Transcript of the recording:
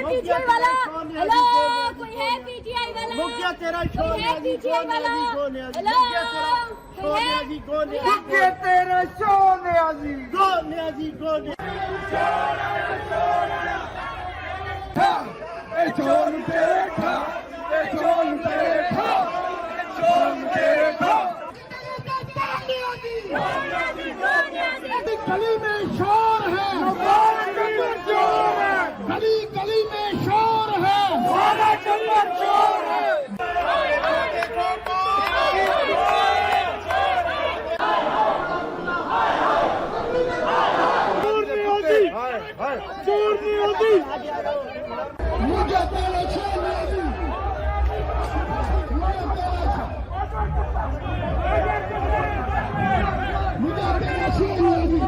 PTI वाला? Hello, कोई है PTI वाला? मुखिया तेरा है PTI वाला? हेलो, मुखिया तेरा सोनियाजी छोड़ तेरे खा, छोड़ तेरे खा, छोड़ तेरे खा। गली में शोर है, गली गली में शोर है, सारा चंबर चोर है। चोर नहीं होती मुझे तेरा शोर नहीं, मुझे तेरा शोर नहीं,